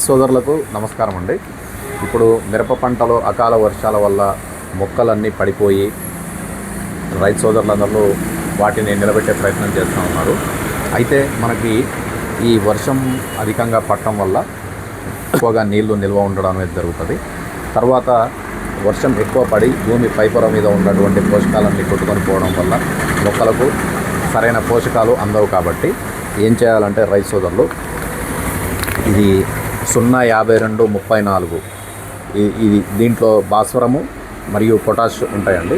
సోదరులకు నమస్కారం అండి. ఇప్పుడు మిరప పంటలో అకాల వర్షాల వల్ల మొక్కలన్నీ పడిపోయి రైతు సోదరులందరూ వాటిని నిలబెట్టే ప్రయత్నం చేస్తూ ఉన్నారు. అయితే మనకి ఈ వర్షం అధికంగా పడటం వల్ల ఎక్కువగా నీళ్లు నిల్వ ఉండడం అనేది జరుగుతుంది. తర్వాత వర్షం ఎక్కువ పడి భూమి పైపొర మీద ఉన్నటువంటి పోషకాలన్నీ కొట్టుకొని పోవడం వల్ల మొక్కలకు సరైన పోషకాలు అందవు. కాబట్టి ఏం చేయాలంటే రైతు సోదరులు, ఇది 05234 ఇది దీంట్లో భాస్వరము మరియు పొటాష్ ఉంటాయండి.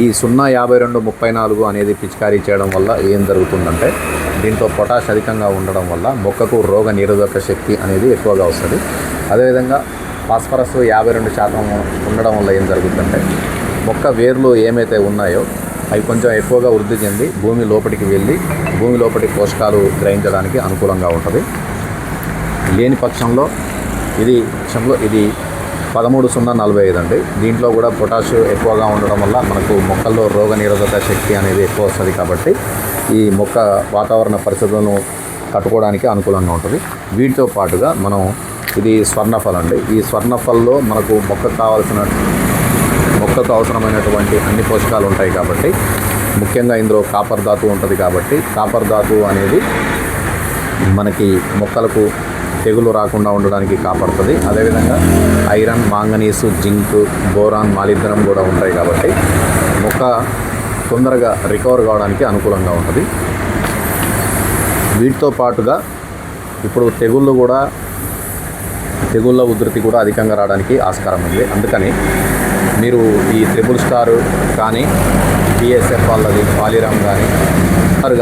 ఈ 05234 అనేది పిచికారీ చేయడం వల్ల ఏం జరుగుతుందంటే, దీంట్లో పొటాష్ అధికంగా ఉండడం వల్ల మొక్కకు రోగ నిరోధక శక్తి అనేది ఎక్కువగా వస్తుంది. అదేవిధంగా ఫాస్ఫరస్ 52% ఉండడం వల్ల ఏం జరుగుతుందంటే, మొక్క వేర్లు ఏమైతే ఉన్నాయో అవి కొంచెం ఎక్కువగా వృద్ధి చెంది భూమి లోపలికి వెళ్ళి భూమి లోపలి పోషకాలు గ్రహించడానికి అనుకూలంగా ఉంటుంది. లేని పక్షంలో ఇది 13,045 అండి. దీంట్లో కూడా పొటాష్ ఎక్కువగా ఉండడం వల్ల మనకు మొక్కల్లో రోగ నిరోధక శక్తి అనేది ఎక్కువ వస్తుంది. కాబట్టి ఈ మొక్క వాతావరణ పరిస్థితులను తట్టుకోవడానికి అనుకూలంగా ఉంటుంది. వీటితో పాటుగా మనం ఇది స్వర్ణఫల్ అండి. ఈ స్వర్ణఫల్లో మనకు మొక్కకు అవసరమైనటువంటి అన్ని పోషకాలు ఉంటాయి. కాబట్టి ముఖ్యంగా ఇందులో కాపర్ ధాతువు ఉంటుంది. కాబట్టి కాపర్ ధాతువు అనేది మనకి మొక్కలకు తెగులు రాకుండా ఉండడానికి కాపాడుతుంది. అదేవిధంగా iron, manganese, zinc, boron, molybdenum కూడా ఉంటాయి. కాబట్టి మొక్క తొందరగా రికవర్ కావడానికి అనుకూలంగా ఉంటుంది. వీటితో పాటుగా ఇప్పుడు తెగుళ్ళ ఉధృతి కూడా అధికంగా రావడానికి ఆస్కారం ఉంది. అందుకని మీరు ఈ ట్రిపుల్ స్టార్ కానీ బిఎస్ఎఫ్ వాళ్ళది పాలిరామ్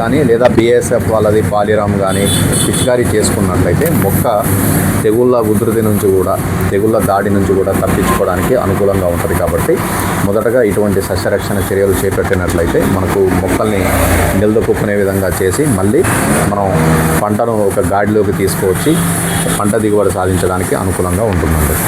కానీ లేదా బిఎస్ఎఫ్ వాళ్ళది పాలిరామ్ కానీ పిచికారీ చేసుకున్నట్లయితే మొక్క తెగుళ్ళ ఉధృతి నుంచి కూడా తెగుళ్ళ దాడి నుంచి కూడా తప్పించుకోవడానికి అనుకూలంగా ఉంటుంది. కాబట్టి మొదటగా ఇటువంటి సస్యరక్షణ చర్యలు చేపట్టినట్లయితే మనకు మొక్కల్ని నిలదొక్కునే విధంగా చేసి మళ్ళీ మనం పంటను ఒక గాడిలోకి తీసుకువచ్చి పంట దిగుబడి సాధించడానికి అనుకూలంగా ఉంటుందండి.